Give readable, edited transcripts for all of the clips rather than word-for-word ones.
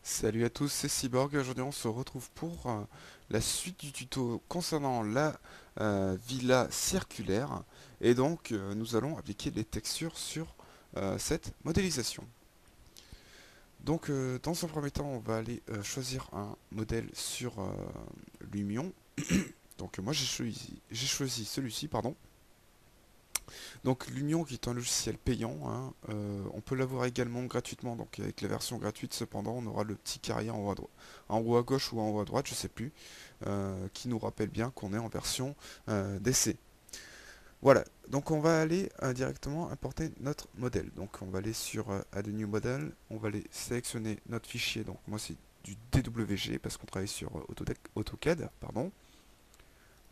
Salut à tous, c'est Cyborg. Aujourd'hui, on se retrouve pour la suite du tuto concernant la villa circulaire. Et donc, nous allons appliquer les textures sur cette modélisation. Donc, dans un premier temps, on va aller choisir un modèle sur Lumion. Donc, moi, j'ai choisi celui-ci, pardon. Donc Lumion qui est un logiciel payant, hein, on peut l'avoir également gratuitement, donc avec la version gratuite cependant on aura le petit carré en haut à, en haut à gauche ou en haut à droite, je sais plus, qui nous rappelle bien qu'on est en version d'essai. Voilà, donc on va aller directement importer notre modèle. Donc on va aller sur Add a New Model, on va aller sélectionner notre fichier, donc moi c'est du DWG parce qu'on travaille sur AutoCAD, pardon.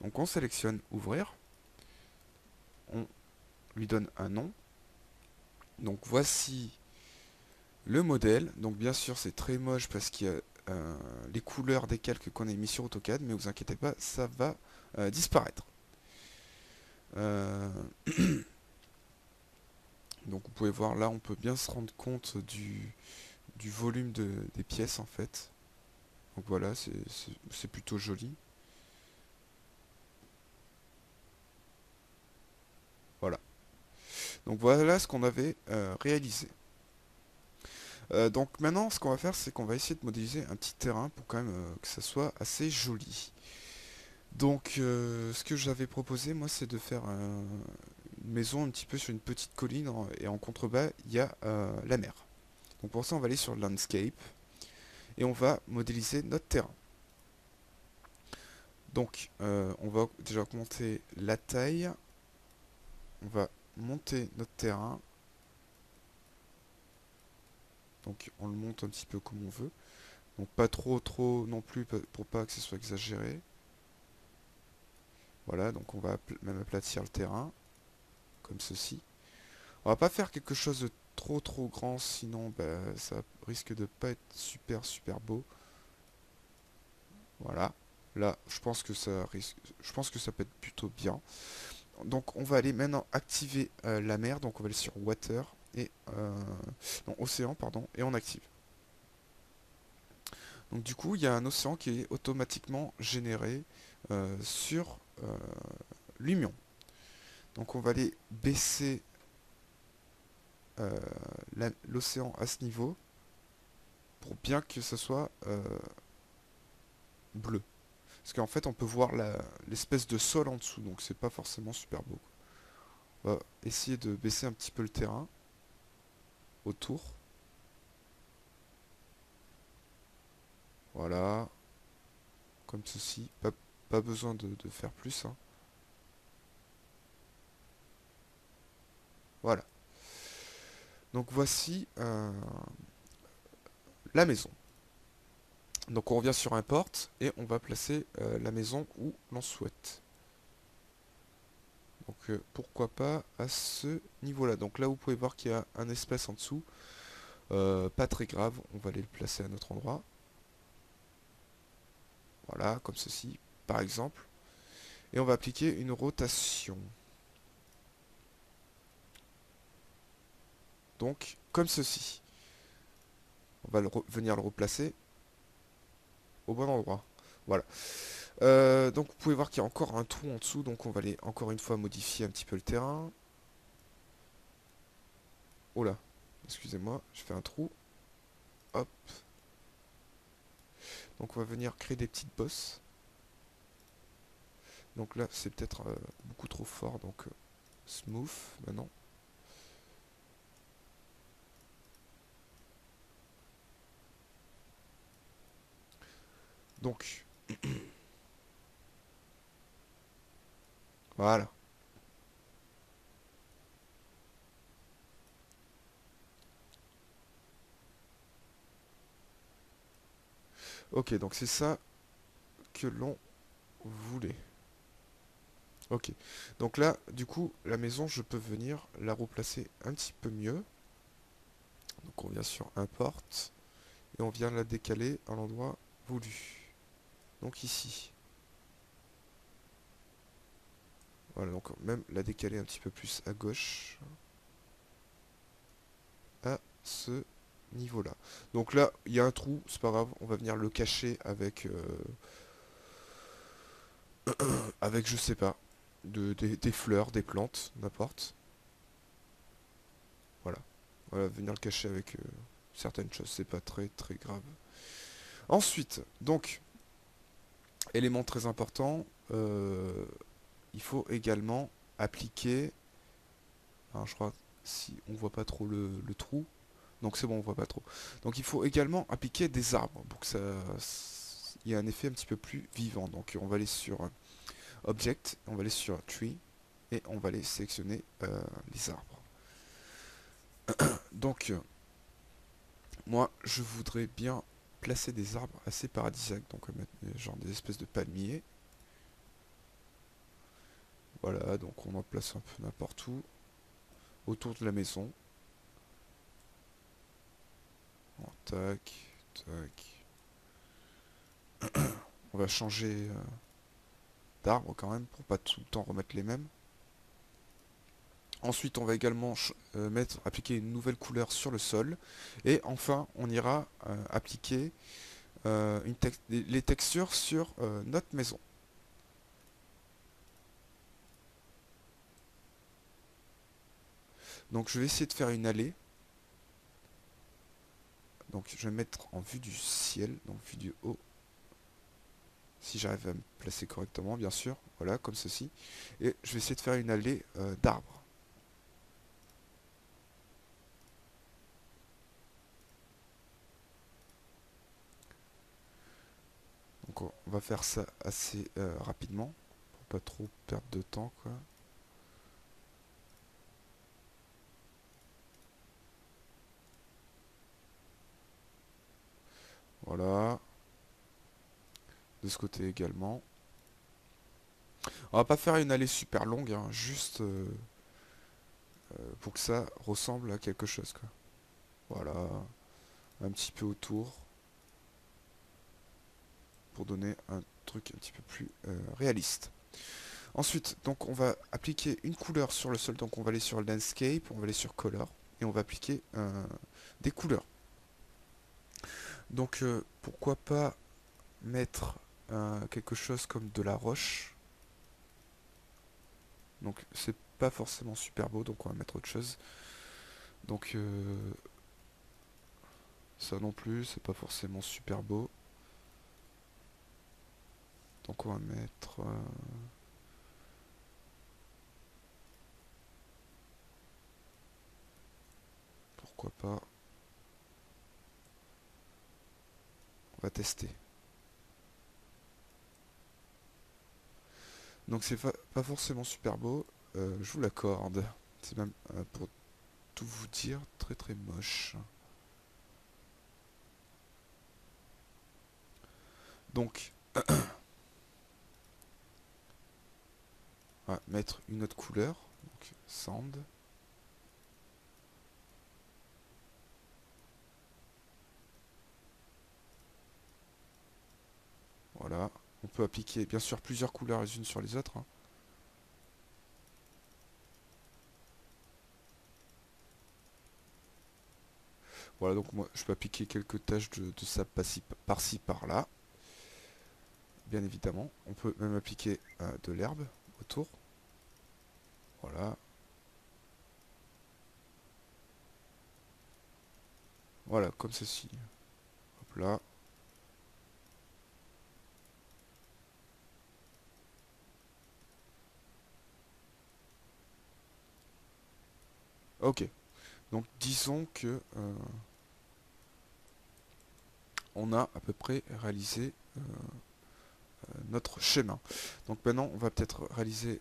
Donc on sélectionne Ouvrir, on lui donne un nom. Donc voici le modèle. Donc bien sûr c'est très moche parce qu'il y a les couleurs des calques qu'on a mis sur AutoCAD, mais vous inquiétez pas, ça va disparaître. Euh, donc vous pouvez voir là, on peut bien se rendre compte du volume des pièces en fait. Donc voilà, c'est plutôt joli. Voilà. Donc voilà ce qu'on avait réalisé. Donc maintenant, ce qu'on va faire, c'est qu'on va essayer de modéliser un petit terrain pour quand même que ça soit assez joli. Donc, ce que j'avais proposé, moi, c'est de faire une maison un petit peu sur une petite colline et en contrebas, il y a la mer. Donc pour ça, on va aller sur Landscape et on va modéliser notre terrain. Donc, on va déjà augmenter la taille. On va monter notre terrain. Donc, on le monte un petit peu comme on veut. Donc, pas trop non plus pour pas que ce soit exagéré. Voilà, donc on va même aplatir le terrain, comme ceci. On va pas faire quelque chose de trop grand, sinon bah, ça risque de pas être super beau. Voilà. Là, je pense que ça peut être plutôt bien. Donc on va aller maintenant activer la mer. Donc on va aller sur Water et non, Océan, pardon, et on active. Donc du coup, il y a un océan qui est automatiquement généré sur Lumion. Donc on va aller baisser l'océan à ce niveau pour bien que ce soit bleu. Parce qu'en fait, on peut voir l'espèce de sol en dessous, donc c'est pas forcément super beau. On va essayer de baisser un petit peu le terrain autour. Voilà, comme ceci. Pas besoin de faire plus, hein. Voilà. Donc voici la maison. Donc on revient sur Import et on va placer la maison où l'on souhaite. Donc pourquoi pas à ce niveau-là. Donc là vous pouvez voir qu'il y a un espace en dessous. Pas très grave, on va aller le placer à un autre endroit. Voilà, comme ceci, par exemple. Et on va appliquer une rotation. Donc, comme ceci. On va venir le replacer au bon endroit. Voilà. Donc vous pouvez voir qu'il y a encore un trou en dessous, donc on va aller encore une fois modifier un petit peu le terrain. Oh là, excusez-moi, je fais un trou. Hop. Donc on va venir créer des petites bosses. Donc là, c'est peut-être beaucoup trop fort, donc smooth maintenant. Donc, voilà. Ok, donc c'est ça que l'on voulait. Ok. Donc là, du coup, la maison, je peux venir la replacer un petit peu mieux. Donc on vient sur Import et on vient la décaler à l'endroit voulu. Donc ici. Voilà, donc même la décaler un petit peu plus à gauche. À ce niveau là. Donc là, il y a un trou, c'est pas grave, on va venir le cacher avec, avec je sais pas, des fleurs, des plantes, n'importe. Voilà. Voilà, venir le cacher avec certaines choses, c'est pas très très grave. Ensuite, donc, élément très important, il faut également appliquer, alors je crois si on voit pas trop le trou, donc c'est bon, on voit pas trop. Donc il faut également appliquer des arbres pour que ça, il y ait un effet un petit peu plus vivant. Donc on va aller sur Object, on va aller sur Tree et on va aller sélectionner les arbres. Donc moi je voudrais bien placer des arbres assez paradisiaques, donc on va mettre genre des espèces de palmiers. Voilà, donc on en place un peu n'importe où autour de la maison. Bon, tac, tac. On va changer d'arbre quand même pour pas tout le temps remettre les mêmes. Ensuite, on va également appliquer une nouvelle couleur sur le sol. Et enfin, on ira appliquer les textures sur notre maison. Donc je vais essayer de faire une allée. Donc je vais mettre en vue du ciel, donc vue du haut. Si j'arrive à me placer correctement, bien sûr. Voilà, comme ceci. Et je vais essayer de faire une allée d'arbres. Donc on va faire ça assez rapidement. Pour pas trop perdre de temps, quoi. Voilà. De ce côté également. On va pas faire une allée super longue, hein, juste pour que ça ressemble à quelque chose, quoi. Voilà, un petit peu autour, pour donner un truc un petit peu plus réaliste. Ensuite, donc on va appliquer une couleur sur le sol, donc on va aller sur Landscape, on va aller sur Color, et on va appliquer des couleurs. Donc pourquoi pas mettre quelque chose comme de la roche. Donc c'est pas forcément super beau, donc on va mettre autre chose. Donc ça non plus, c'est pas forcément super beau. Donc on va mettre... pourquoi pas... On va tester. Donc c'est pas forcément super beau, je vous l'accorde. C'est même, pour tout vous dire, très très moche. Donc, on va mettre une autre couleur. Donc, sand. Voilà. On peut appliquer bien sûr plusieurs couleurs les unes sur les autres, hein. Voilà, donc moi je peux appliquer quelques taches de sable par-ci par-là. Bien évidemment. On peut même appliquer de l'herbe autour. Voilà. Voilà, comme ceci. Hop là. Ok. Donc disons que on a à peu près réalisé notre schéma. Donc maintenant on va peut-être réaliser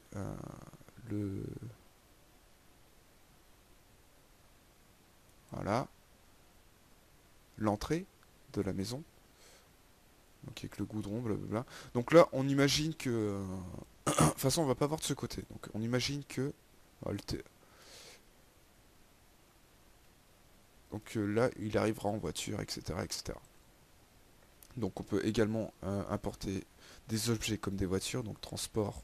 le... Voilà. L'entrée de la maison. Donc avec le goudron, blablabla. Donc là on imagine que... de toute façon on va pas voir de ce côté. Donc on imagine que... Donc là il arrivera en voiture, etc. etc. Donc on peut également importer des objets comme des voitures, donc transport,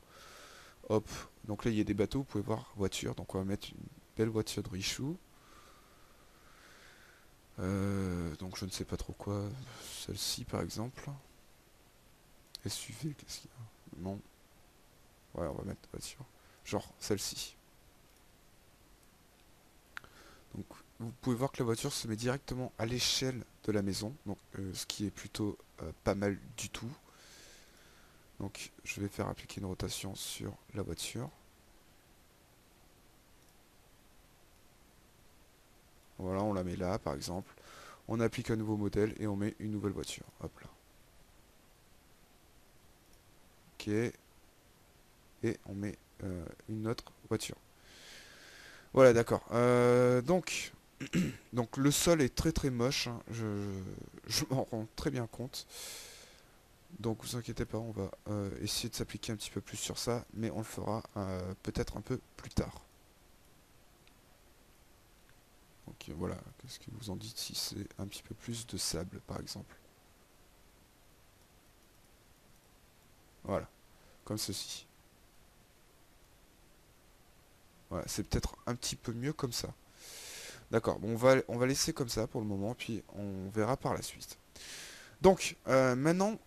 hop. Donc là il y a des bateaux, vous pouvez voir voiture, donc on va mettre une belle voiture de Richou. Donc je ne sais pas trop quoi. Celle-ci par exemple. SUV, qu'est-ce qu'il y a? Non. Ouais, on va mettre voiture. Genre celle-ci. Donc vous pouvez voir que la voiture se met directement à l'échelle de la maison. Donc ce qui est plutôt pas mal du tout. Donc je vais faire appliquer une rotation sur la voiture. Voilà, on la met là par exemple. On applique un nouveau modèle et on met une nouvelle voiture. Hop là. Ok. Et on met une autre voiture. Voilà, d'accord. Donc le sol est très très moche, hein. Je m'en rends très bien compte. Donc vous inquiétez pas, on va essayer de s'appliquer un petit peu plus sur ça, mais on le fera peut-être un peu plus tard. Donc voilà, qu'est-ce que vous en dites si c'est un petit peu plus de sable par exemple? Voilà, comme ceci. Voilà, c'est peut-être un petit peu mieux comme ça. D'accord, bon, on va laisser comme ça pour le moment, puis on verra par la suite. Donc, maintenant,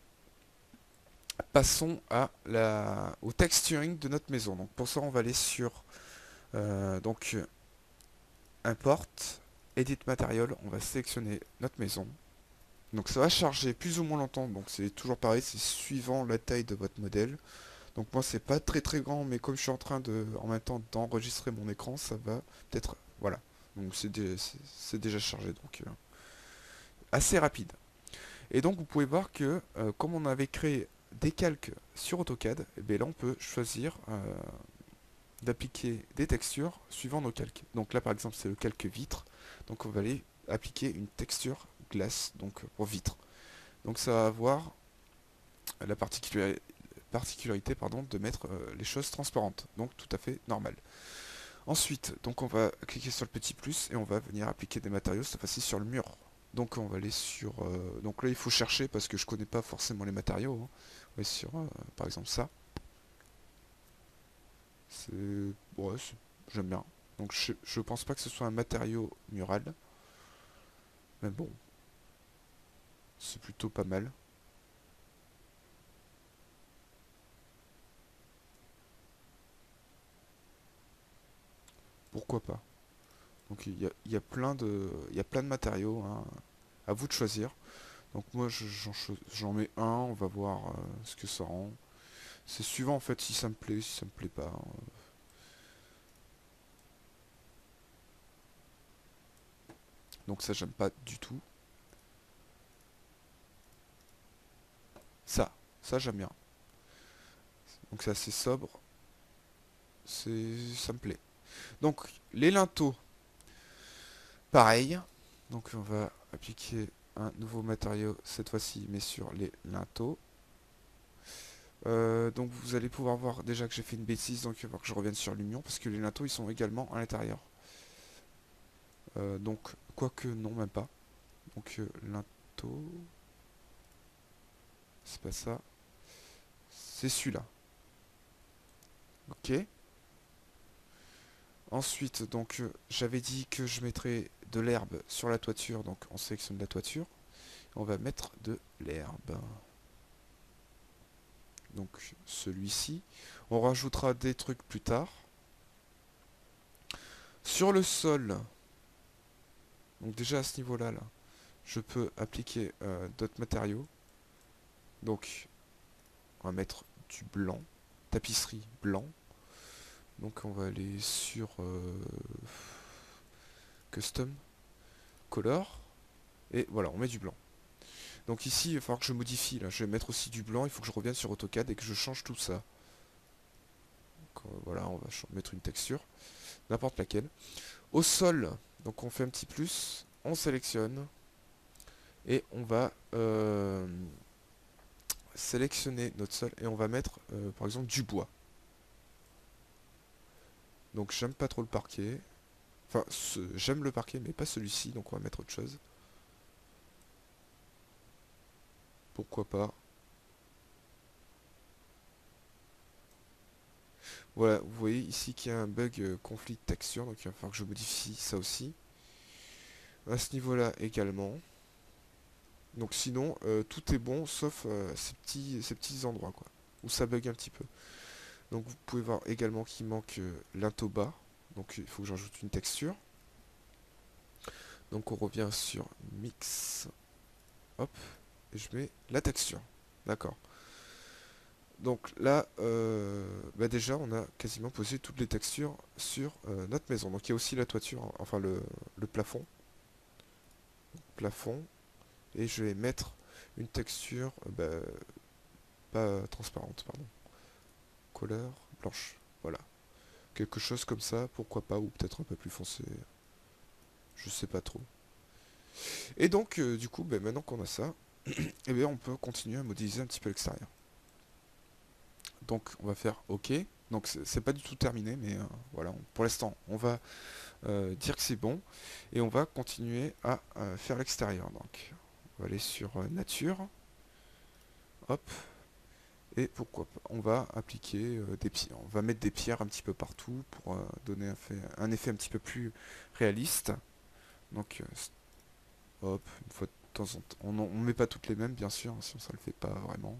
passons au texturing de notre maison. Donc, pour ça, on va aller sur Import, Edit Material. On va sélectionner notre maison. Donc, ça va charger plus ou moins longtemps. Donc, c'est toujours pareil, c'est suivant la taille de votre modèle. Donc, moi, c'est pas très très grand, mais comme je suis en train en même temps d'enregistrer mon écran, ça va peut-être. Voilà. Donc, c'est déjà chargé. Donc, assez rapide. Et donc vous pouvez voir que comme on avait créé des calques sur AutoCAD, et bien là on peut choisir d'appliquer des textures suivant nos calques. Donc là par exemple c'est le calque vitre, donc on va aller appliquer une texture glace donc pour vitre. Donc ça va avoir la particularité pardon, de mettre les choses transparentes, donc tout à fait normal. Ensuite, donc on va cliquer sur le petit plus et on va venir appliquer des matériaux, cette fois-ci sur le mur. Donc on va aller sur... donc là il faut chercher parce que je connais pas forcément les matériaux, hein. On va aller sur par exemple ça. C'est... Ouais, j'aime bien. Donc je pense pas que ce soit un matériau mural. Mais bon, c'est plutôt pas mal. Pourquoi pas. Donc il y a plein de matériaux, hein. À vous de choisir. Donc moi j'en mets un, on va voir ce que ça rend. C'est suivant en fait si ça me plaît, si ça me plaît pas, hein. Donc ça j'aime pas du tout. Ça j'aime bien. Donc c'est assez sobre, ça me plaît. Donc les linteaux, pareil. Donc on va appliquer un nouveau matériau cette fois-ci, mais sur les linteaux. Donc vous allez pouvoir voir déjà que j'ai fait une bêtise, donc il va falloir que je revienne sur l'union, parce que les linteaux ils sont également à l'intérieur. Donc quoique non même pas. Donc linteau, c'est pas ça, c'est celui-là. Ok. Ensuite, donc j'avais dit que je mettrais de l'herbe sur la toiture, donc on sélectionne la toiture. On va mettre de l'herbe. Donc celui-ci. On rajoutera des trucs plus tard. Sur le sol, donc déjà à ce niveau-là, là, je peux appliquer d'autres matériaux. Donc on va mettre du blanc, tapisserie blanc. Donc on va aller sur Custom, Color. Et voilà, on met du blanc. Donc ici, il va falloir que je modifie. Là. Je vais mettre aussi du blanc. Il faut que je revienne sur AutoCAD et que je change tout ça. Donc, voilà, on va mettre une texture. N'importe laquelle. Au sol, donc on fait un petit plus. On sélectionne. Et on va sélectionner notre sol. Et on va mettre, par exemple, du bois. Donc j'aime pas trop le parquet. Enfin, j'aime le parquet, mais pas celui-ci. Donc on va mettre autre chose. Pourquoi pas. Voilà, vous voyez ici qu'il y a un bug conflit de texture, donc il va falloir que je modifie ça aussi. à ce niveau-là également. Donc sinon, tout est bon, sauf ces petits endroits, quoi, où ça bug un petit peu. Donc vous pouvez voir également qu'il manque l'intoba. Donc il faut que j'ajoute une texture. Donc on revient sur Mix. Hop. Et je mets la texture. D'accord. Donc là, bah déjà, on a quasiment posé toutes les textures sur notre maison. Donc il y a aussi la toiture, hein, enfin le plafond. Plafond. Et je vais mettre une texture bah, pas transparente, pardon. Couleur blanche. Voilà. Quelque chose comme ça, pourquoi pas, ou peut-être un peu plus foncé. Je sais pas trop. Et donc, du coup, bah, maintenant qu'on a ça, eh bien, on peut continuer à modéliser un petit peu l'extérieur. Donc, on va faire OK. Donc, c'est pas du tout terminé, mais voilà. Pour l'instant, on va dire que c'est bon. Et on va continuer à faire l'extérieur. Donc, on va aller sur Nature. Hop. Et pourquoi pas, on va appliquer des pierres. On va mettre des pierres un petit peu partout pour donner un effet un petit peu plus réaliste. Donc, hop, une fois de temps en temps. On ne met pas toutes les mêmes, bien sûr, hein, sinon ça le fait pas vraiment.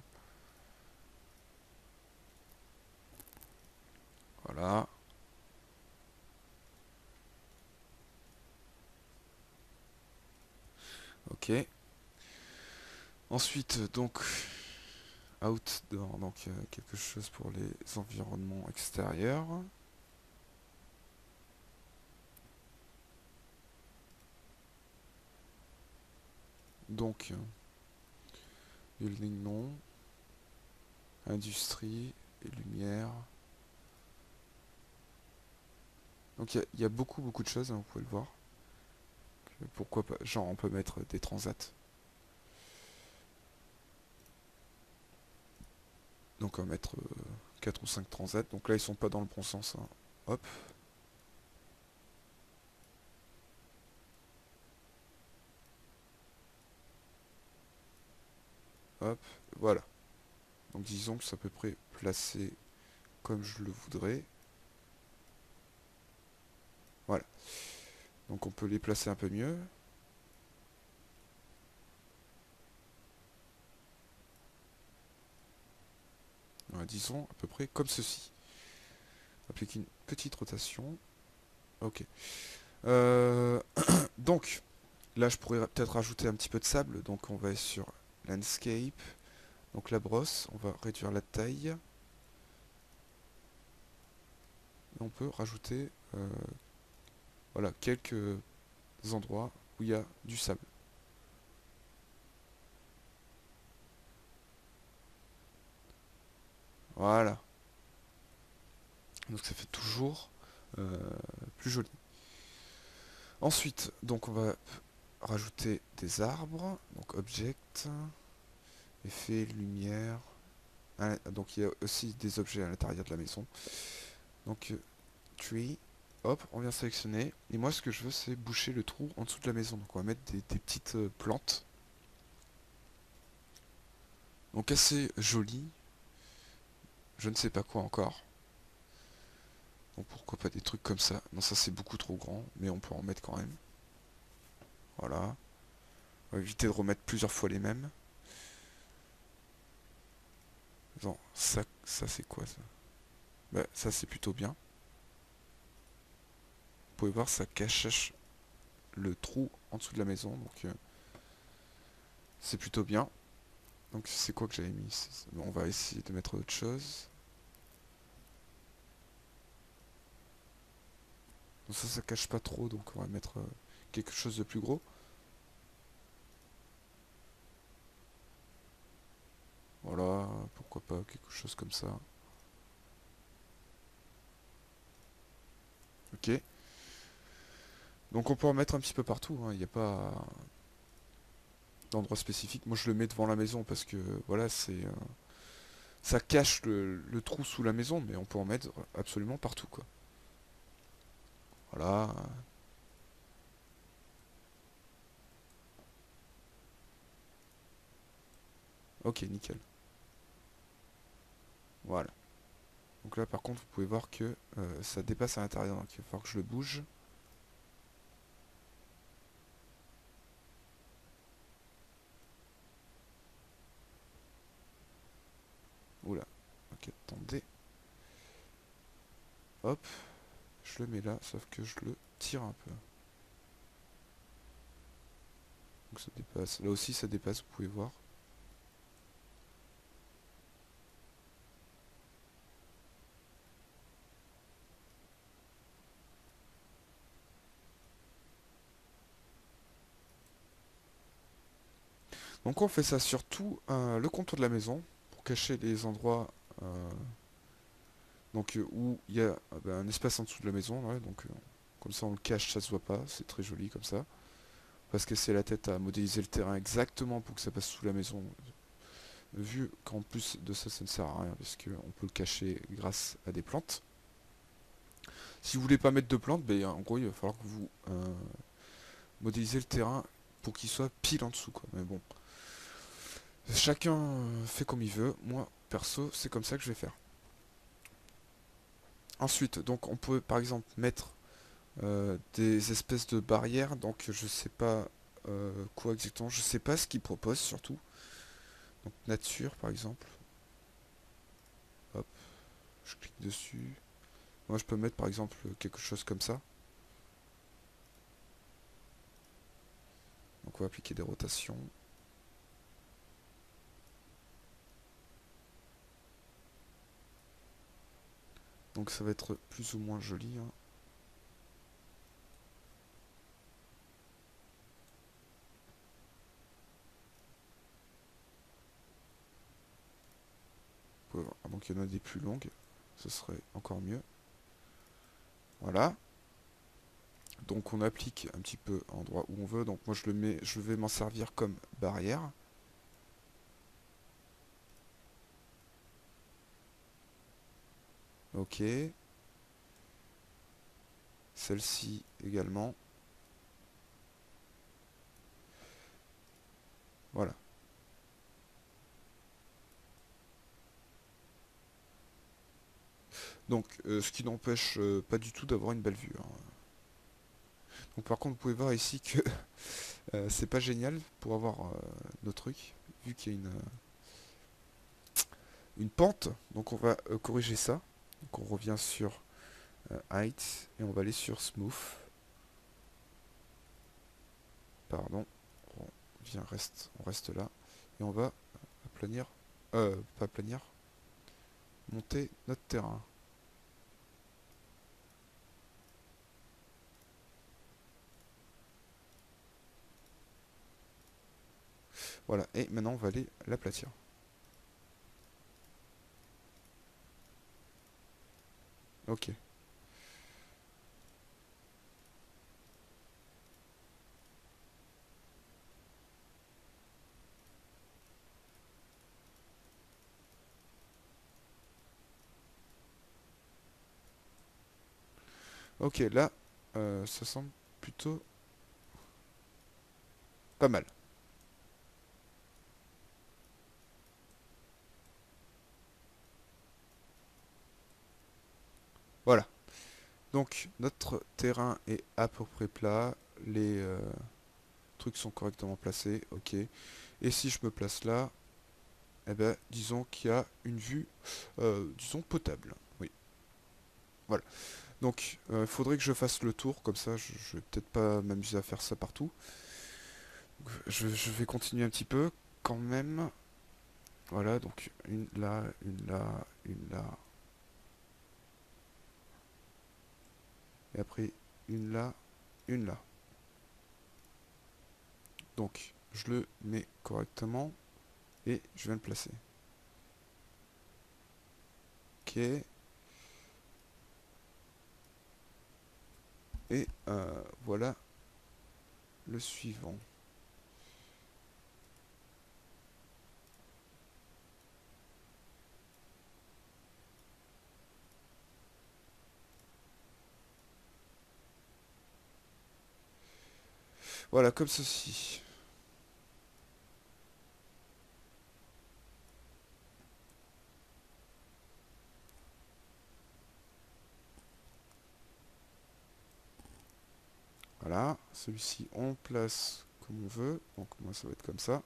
Voilà. Ok. Ensuite, donc, outdoor, donc quelque chose pour les environnements extérieurs. Donc, building non, industrie et lumière. Donc il y a beaucoup de choses, hein, vous pouvez le voir. Pourquoi pas, genre on peut mettre des transats. Donc on va mettre 4 ou 5 transats. Donc là ils sont pas dans le bon sens, hein. Hop. Hop. Voilà. Donc disons que c'est à peu près placé comme je le voudrais. Voilà. Donc on peut les placer un peu mieux. Voilà, disons à peu près comme ceci. Applique une petite rotation. Ok. Euh, donc, là je pourrais peut-être rajouter un petit peu de sable. Donc on va sur Landscape. Donc la brosse, on va réduire la taille. Et on peut rajouter voilà, quelques endroits où il y a du sable. Voilà. Donc ça fait toujours euh, plus joli. Ensuite, donc on va rajouter des arbres. Donc object, effet, lumière. Donc il y a aussi des objets à l'intérieur de la maison. Donc tree. Hop, on vient sélectionner. Et moi ce que je veux c'est boucher le trou en dessous de la maison. Donc on va mettre des petites plantes. Donc assez joli. Je ne sais pas quoi encore. Donc pourquoi pas des trucs comme ça. Non, ça c'est beaucoup trop grand, mais on peut en mettre quand même. Voilà. On va éviter de remettre plusieurs fois les mêmes. Non, ça c'est quoi ça? Bah, ça c'est plutôt bien. Vous pouvez voir, ça cache le trou en dessous de la maison, donc c'est plutôt bien. Donc c'est quoi que j'avais mis? Bon, on va essayer de mettre autre chose. Donc ça cache pas trop, donc on va mettre quelque chose de plus gros. Voilà, pourquoi pas quelque chose comme ça. Ok. Donc on peut en mettre un petit peu partout, hein. Il n'y a pas d'endroit spécifique. Moi je le mets devant la maison parce que voilà, ça cache le trou sous la maison, mais on peut en mettre absolument partout, quoi. Voilà. Ok, nickel. Voilà. Donc là, par contre, vous pouvez voir que ça dépasse à l'intérieur, donc il va falloir que je le bouge. Ok, attendez. Hop, je le mets là, sauf que je le tire un peu. Donc ça dépasse. Là aussi ça dépasse, vous pouvez voir. Donc on fait ça sur tout le contour de la maison pour cacher les endroits où il y a un espace en dessous de la maison. Ouais, donc comme ça on le cache, ça se voit pas, c'est très joli comme ça. Parce que c'est la tête à modéliser le terrain exactement pour que ça passe sous la maison. Vu qu'en plus de ça, ça ne sert à rien parce qu'on peut le cacher grâce à des plantes. Si vous voulez pas mettre de plantes, ben, en gros il va falloir que vous modélisez le terrain pour qu'il soit pile en dessous, quoi. Mais bon, chacun fait comme il veut. Moi, perso, c'est comme ça que je vais faire. Ensuite, donc on peut par exemple mettre des espèces de barrières. Donc je sais pas quoi exactement. Je sais pas ce qu'ils proposent surtout. Donc nature par exemple. Hop, je clique dessus. Moi je peux mettre par exemple quelque chose comme ça. Donc on va appliquer des rotations. Donc ça va être plus ou moins joli, hein. Donc il y en a des plus longues. Ce serait encore mieux. Voilà. Donc on applique un petit peu en endroit où on veut. Donc moi je le mets, je vais m'en servir comme barrière. Ok. Celle-ci également. Voilà. Donc ce qui n'empêche pas du tout d'avoir une belle vue, hein. Donc par contre vous pouvez voir ici que c'est pas génial pour avoir nos trucs. Vu qu'il y a une pente. Donc on va corriger ça. Donc on revient sur Height et on va aller sur Smooth. Pardon. On reste là. Et on va aplanir. Pas aplanir. Monter notre terrain. Voilà. Et maintenant on va aller l'aplatir. Ok. Ok, là, ça semble plutôt pas mal. Voilà. Donc, notre terrain est à peu près plat. Les trucs sont correctement placés. Ok. Et si je me place là, eh ben, disons qu'il y a une vue, disons, potable. Oui. Voilà. Donc, il faudrait que je fasse le tour. Comme ça, je vais peut-être pas m'amuser à faire ça partout. Je vais continuer un petit peu quand même. Voilà, donc une là, une là, une là. Et après, une là, une là. Donc, je le mets correctement et je viens le placer. Ok. Et voilà le suivant. Voilà, comme ceci. Voilà, celui-ci on le place comme on veut. Donc moi ça va être comme ça.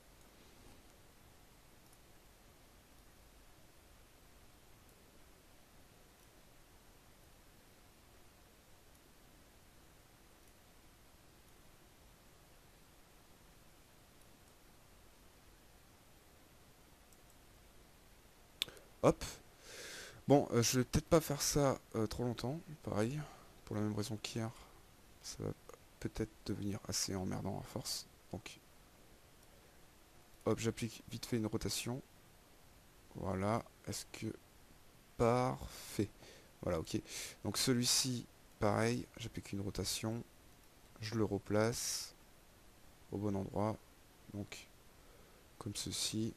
Hop. Bon, je vais peut-être pas faire ça trop longtemps, pareil, pour la même raison qu'hier. Ça va peut-être devenir assez emmerdant à force. Donc, hop, j'applique vite fait une rotation. Voilà. Est-ce que... Parfait. Voilà, ok. Donc celui-ci, pareil, j'applique une rotation. Je le replace au bon endroit. Donc, comme ceci.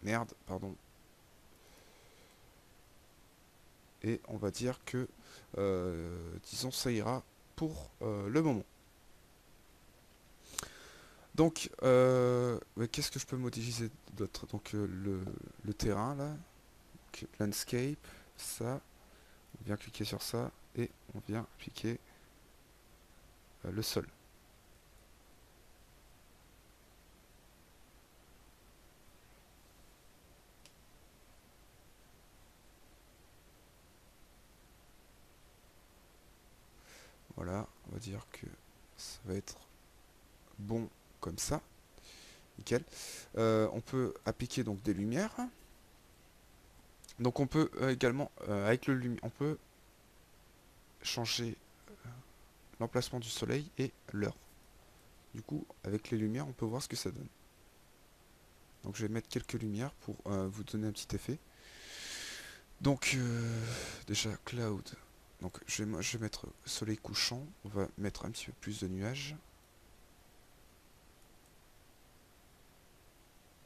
Merde, pardon. Et on va dire que, disons, ça ira pour le moment. Donc, ouais, qu'est-ce que je peux modéliser d'autre? Donc, le terrain, là. Donc, landscape, ça. On vient cliquer sur ça. Et on vient appliquer le sol. Voilà, on va dire que ça va être bon comme ça. Nickel. On peut appliquer donc des lumières. Donc on peut également, avec on peut changer l'emplacement du soleil et l'heure. Du coup, avec les lumières, on peut voir ce que ça donne. Donc je vais mettre quelques lumières pour vous donner un petit effet. Donc déjà cloud. Donc je vais mettre soleil couchant. On va mettre un petit peu plus de nuages.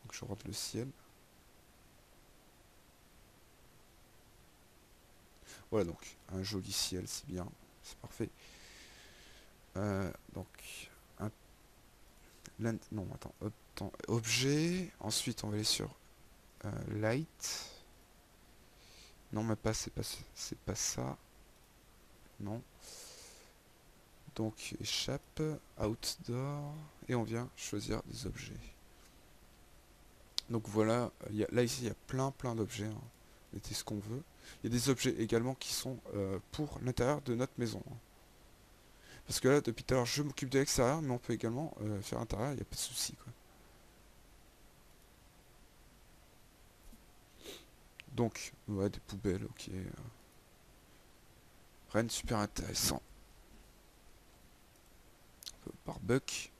Donc je rentre le ciel. Voilà donc un joli ciel, c'est bien, c'est parfait. Donc un non attends, objet. Ensuite on va aller sur light. Non mais pas c'est pas ça. Non. Donc échappe, outdoor, et on vient choisir des objets. Donc voilà, là ici il y a plein d'objets, hein. Mettez ce qu'on veut. Il y a des objets également qui sont pour l'intérieur de notre maison, hein. Parce que là depuis tout à l'heure je m'occupe de l'extérieur, mais on peut également faire l'intérieur, il n'y a pas de souci quoi. Donc, ouais, des poubelles, ok. Rien de super intéressant. Par buck.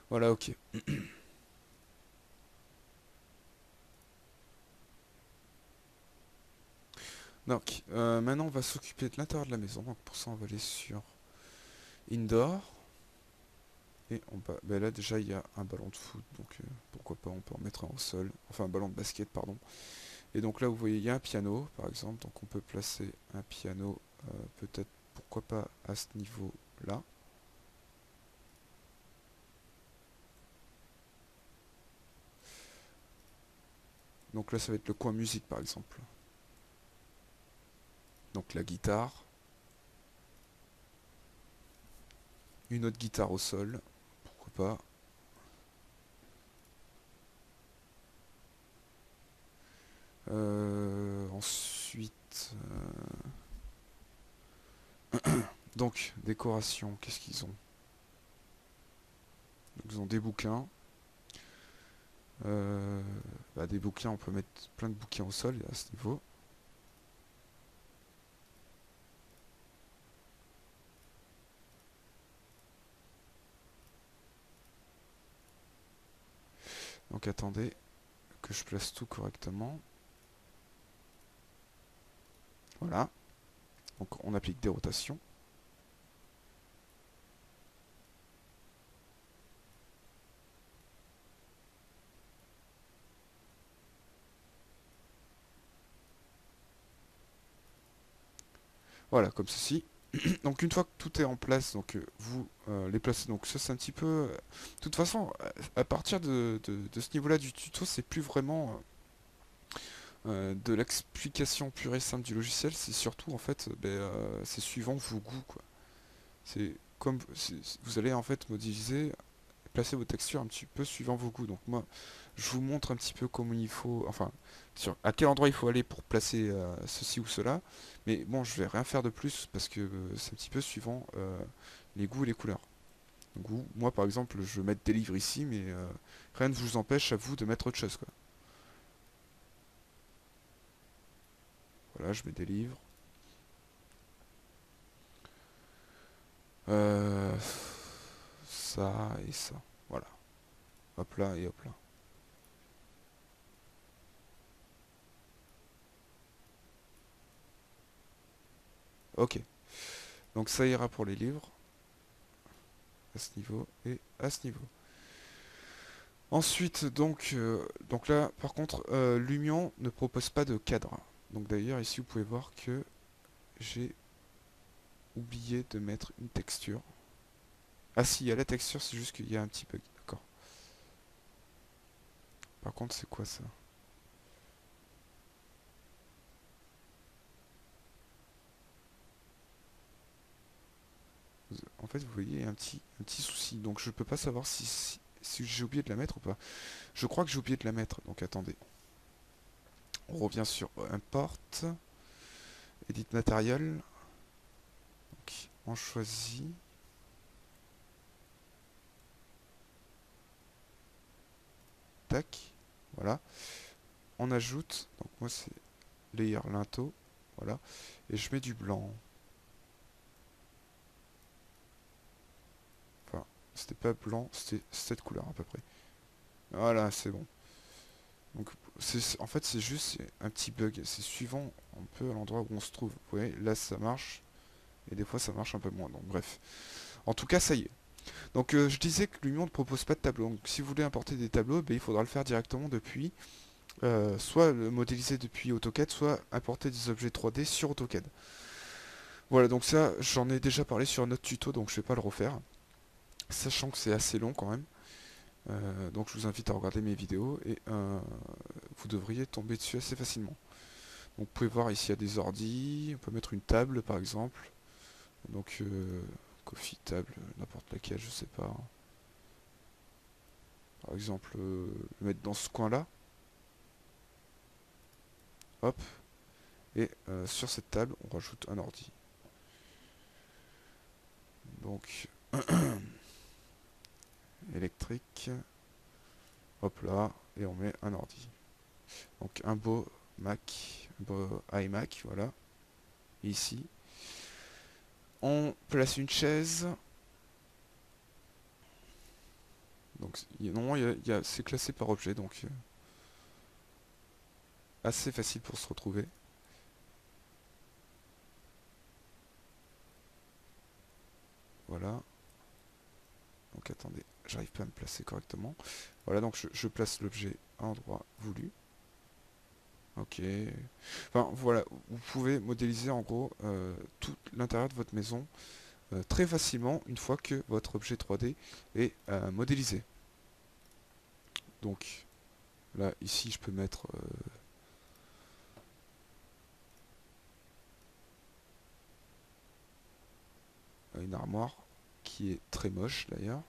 Voilà, ok. Donc, maintenant on va s'occuper de l'intérieur de la maison. Donc pour ça on va aller sur Indoor. Et bah là déjà il y a un ballon de foot, donc pourquoi pas, on peut en mettre un au sol. Enfin un ballon de basket, pardon. Et donc là vous voyez il y a un piano par exemple, donc on peut placer un piano peut-être, pourquoi pas à ce niveau là. Donc là ça va être le coin musique par exemple. Donc la guitare. Une autre guitare au sol, pourquoi pas. Ensuite, donc décoration, qu'est-ce qu'ils ont? Donc, ils ont des bouquins. Euh, Bah, des bouquins, on peut mettre plein de bouquins au sol à ce niveau. Donc attendez que je place tout correctement. Voilà. Donc on applique des rotations. Voilà, comme ceci. Donc une fois que tout est en place, donc vous les placez. Donc ça c'est un petit peu... de toute façon, à partir de ce niveau-là du tuto, c'est plus vraiment de l'explication pure et simple du logiciel. C'est surtout en fait, c'est suivant vos goûts, quoi. C'est comme vous allez en fait modéliser, placer vos textures un petit peu suivant vos goûts. Donc moi, je vous montre un petit peu comment il faut, enfin, sur à quel endroit il faut aller pour placer ceci ou cela. Mais bon, je vais rien faire de plus parce que c'est un petit peu suivant les goûts et les couleurs. Donc, moi, par exemple, je vais mettre des livres ici, mais rien ne vous empêche à vous de mettre autre chose, quoi. Voilà, je mets des livres. Euh, ça et ça. Voilà. Hop là et hop là. Ok. Donc ça ira pour les livres, à ce niveau et à ce niveau. Ensuite, donc là, par contre, Lumion ne propose pas de cadre. Donc d'ailleurs, ici, vous pouvez voir que j'ai oublié de mettre une texture. Ah si, il y a la texture, c'est juste qu'il y a un petit bug. D'accord. Par contre, c'est quoi ça? En fait, vous voyez, il y a un petit souci. Donc je peux pas savoir si j'ai oublié de la mettre ou pas. Je crois que j'ai oublié de la mettre. Donc attendez. On revient sur Import, Edit Material. Donc, on choisit. Tac. Voilà. On ajoute. Donc moi c'est Layer Linteau. Voilà. Et je mets du blanc. Enfin, c'était pas blanc, c'était cette couleur à peu près. Voilà, c'est bon. Donc, en fait, c'est juste un petit bug. C'est suivant un peu à l'endroit où on se trouve. Vous voyez, là, ça marche. Et des fois, ça marche un peu moins. Donc, bref. En tout cas, ça y est. Donc, je disais que Lumion ne propose pas de tableau. Donc, si vous voulez importer des tableaux, ben, il faudra le faire directement depuis. Soit le modéliser depuis AutoCAD, soit importer des objets 3D sur AutoCAD. Voilà, donc ça, j'en ai déjà parlé sur un autre tuto, donc je vais pas le refaire. Sachant que c'est assez long quand même. Donc je vous invite à regarder mes vidéos et vous devriez tomber dessus assez facilement. Donc vous pouvez voir ici il y a des ordis, on peut mettre une table par exemple. Donc coffee table, n'importe laquelle, je sais pas. Par exemple, le mettre dans ce coin-là. Hop. Et sur cette table, on rajoute un ordi. Donc électrique. Hop là. Et on met un ordi. Donc un beau Mac, un beau iMac, voilà. Ici. On place une chaise. Donc normalement c'est classé par objet, donc assez facile pour se retrouver. Voilà. Donc attendez, j'arrive pas à me placer correctement. Voilà, donc je place l'objet à l'endroit voulu. Ok. Enfin voilà, vous pouvez modéliser en gros tout l'intérieur de votre maison très facilement une fois que votre objet 3D est modélisé. Donc là, ici, je peux mettre une armoire qui est très moche d'ailleurs.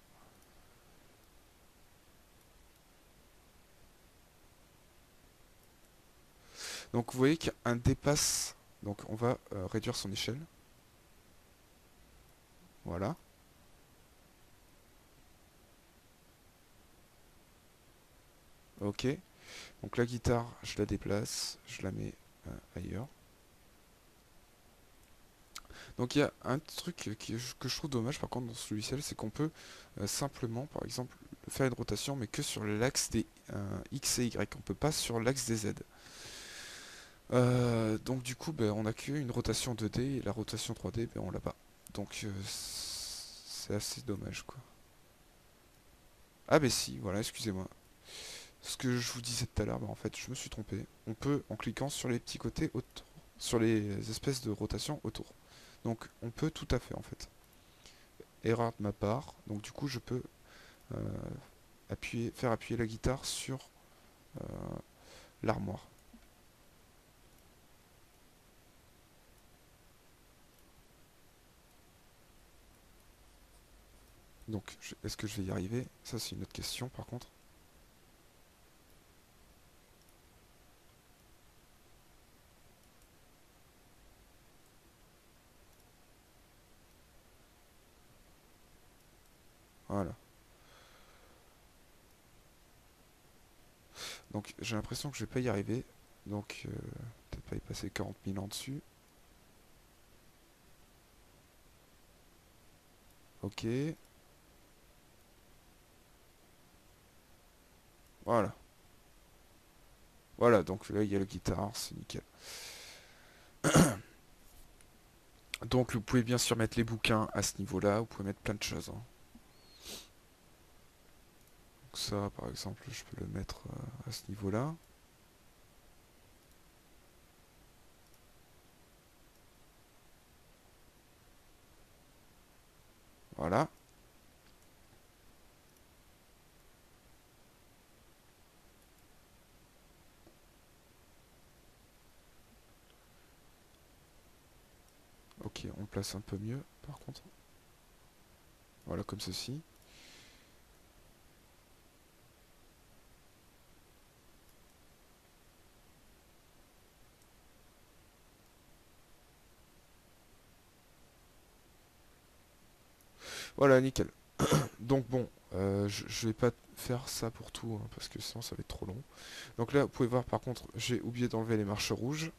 Donc vous voyez qu'il y a un dépasse. Donc on va réduire son échelle. Voilà. Ok. Donc la guitare, je la déplace, je la mets ailleurs. Donc il y a un truc que je trouve dommage par contre dans ce logiciel, c'est qu'on peut simplement, par exemple, faire une rotation, mais que sur l'axe des X et Y. On peut pas sur l'axe des Z. Donc du coup, ben, on a qu'une rotation 2D et la rotation 3D, ben, on l'a pas. Donc c'est assez dommage quoi. Ah ben si, voilà, excusez-moi. Ce que je vous disais tout à l'heure, ben, en fait, je me suis trompé. On peut, en cliquant sur les petits côtés autour, sur les espèces de rotation autour. Donc on peut tout à fait en fait. Erreur de ma part. Donc du coup, je peux euh, faire appuyer la guitare sur euh, l'armoire. Donc est-ce que je vais y arriver? Ça c'est une autre question par contre. Voilà. Donc j'ai l'impression que je vais pas y arriver. Donc peut-être pas y passer 40 000 ans dessus. Ok. Voilà. Voilà, donc là il y a le guitare, c'est nickel. Donc vous pouvez bien sûr mettre les bouquins à ce niveau-là, vous pouvez mettre plein de choses, hein. Donc ça par exemple je peux le mettre à ce niveau-là. Voilà. Ok, on place un peu mieux par contre. Voilà comme ceci. Voilà, nickel. Donc bon, je vais pas faire ça pour tout, hein, parce que sinon ça va être trop long. Donc là, vous pouvez voir par contre, j'ai oublié d'enlever les marches rouges.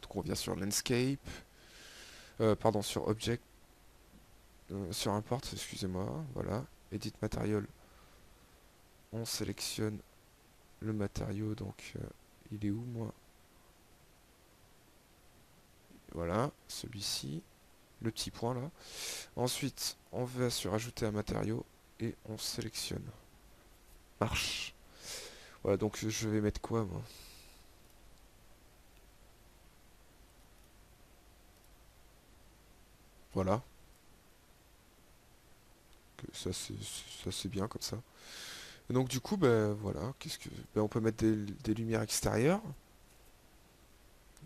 Donc on revient sur Landscape, pardon, sur Object, sur Import, excusez-moi, voilà. Edit Material, on sélectionne le matériau, donc il est où moi? Voilà, celui-ci, le petit point là. Ensuite, on va sur Ajouter un matériau et on sélectionne. Marche. Voilà, donc je vais mettre quoi moi? Voilà, ça c'est bien comme ça. Et donc du coup, ben voilà, on peut mettre des lumières extérieures.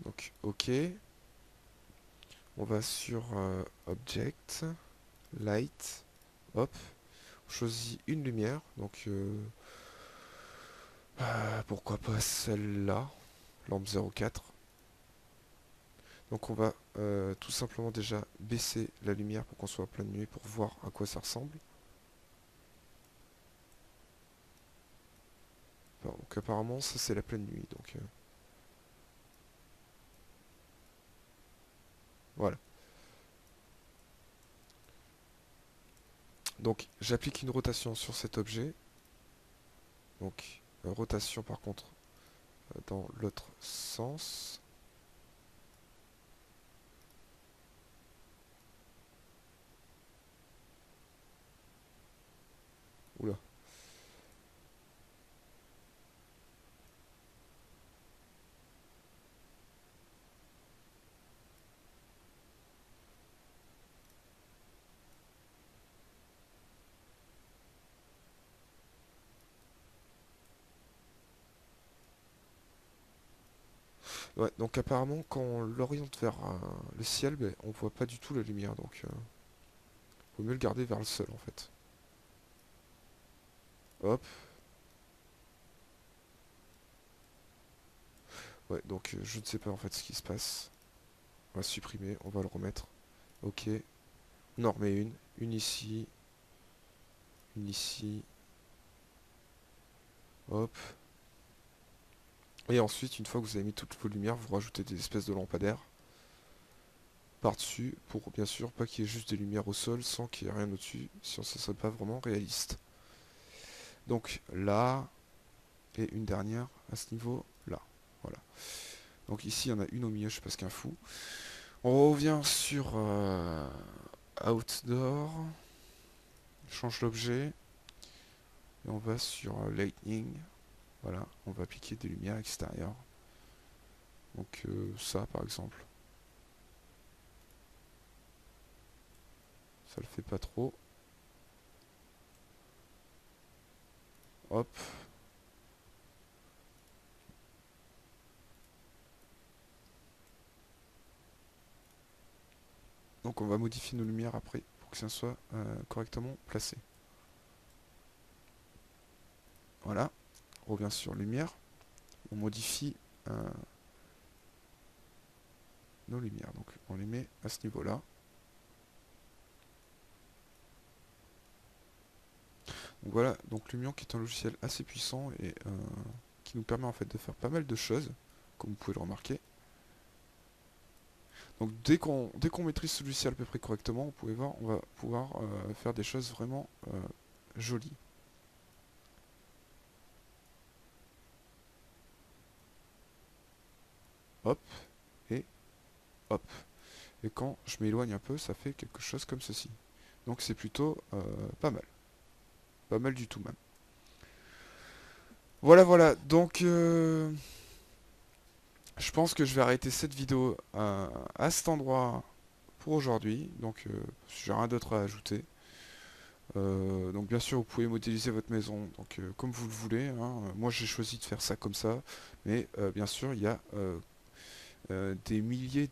Donc ok, on va sur Object, Light, hop, on choisit une lumière. Donc pourquoi pas celle-là, lampe 04. Donc on va tout simplement déjà baisser la lumière pour qu'on soit à pleine nuit pour voir à quoi ça ressemble. Bon, donc apparemment ça c'est la pleine nuit. Donc voilà. Donc j'applique une rotation sur cet objet. Donc rotation par contre dans l'autre sens. Oula. Ouais, donc apparemment quand on l'oriente vers le ciel, ben, on voit pas du tout la lumière, donc vaut mieux le garder vers le sol en fait. Hop, ouais, donc je ne sais pas en fait ce qui se passe. On va supprimer, on va le remettre. Ok, on en remet une ici, hop. Et ensuite, une fois que vous avez mis toutes vos lumières, vous rajoutez des espèces de lampadaires par-dessus pour bien sûr pas qu'il y ait juste des lumières au sol sans qu'il y ait rien au-dessus, sinon ça serait pas vraiment réaliste. Donc là, et une dernière à ce niveau là. Voilà. Donc ici, il y en a une au milieu, je sais pas ce qu'un fou. On revient sur Outdoor, change l'objet, et on va sur Lightning. Voilà, on va appliquer des lumières extérieures. Donc ça, par exemple, ça le fait pas trop. Hop. Donc on va modifier nos lumières après pour que ça soit correctement placé. Voilà, on revient sur lumière, on modifie nos lumières. Donc on les met à ce niveau-là. Donc voilà, donc Lumion qui est un logiciel assez puissant et qui nous permet en fait de faire pas mal de choses, comme vous pouvez le remarquer. Donc dès qu'on maîtrise ce logiciel à peu près correctement, vous pouvez voir, on va pouvoir faire des choses vraiment jolies. Hop, et hop. Et quand je m'éloigne un peu, ça fait quelque chose comme ceci. Donc c'est plutôt pas mal. Pas mal du tout même. Voilà, voilà. Donc je pense que je vais arrêter cette vidéo à cet endroit pour aujourd'hui. Donc j'ai rien d'autre à ajouter. Donc bien sûr vous pouvez modéliser votre maison donc, comme vous le voulez, hein. Moi j'ai choisi de faire ça comme ça. Mais bien sûr il y a des milliers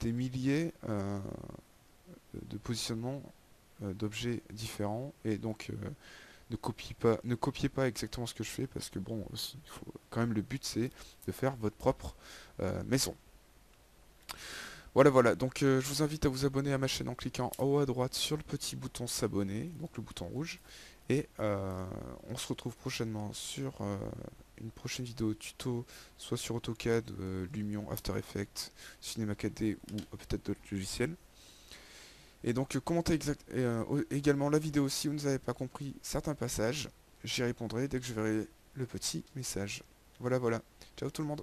de positionnements d'objets différents. Et donc ne copiez pas exactement ce que je fais parce que bon, aussi, quand même le but c'est de faire votre propre maison. Voilà, voilà, donc je vous invite à vous abonner à ma chaîne en cliquant en haut à droite sur le petit bouton s'abonner, donc le bouton rouge, et on se retrouve prochainement sur une prochaine vidéo tuto, soit sur AutoCAD, Lumion, After Effects, Cinema 4D ou peut-être d'autres logiciels. Et donc commentez également la vidéo si vous n'avez pas compris certains passages. J'y répondrai dès que je verrai le petit message. Voilà, voilà. Ciao tout le monde.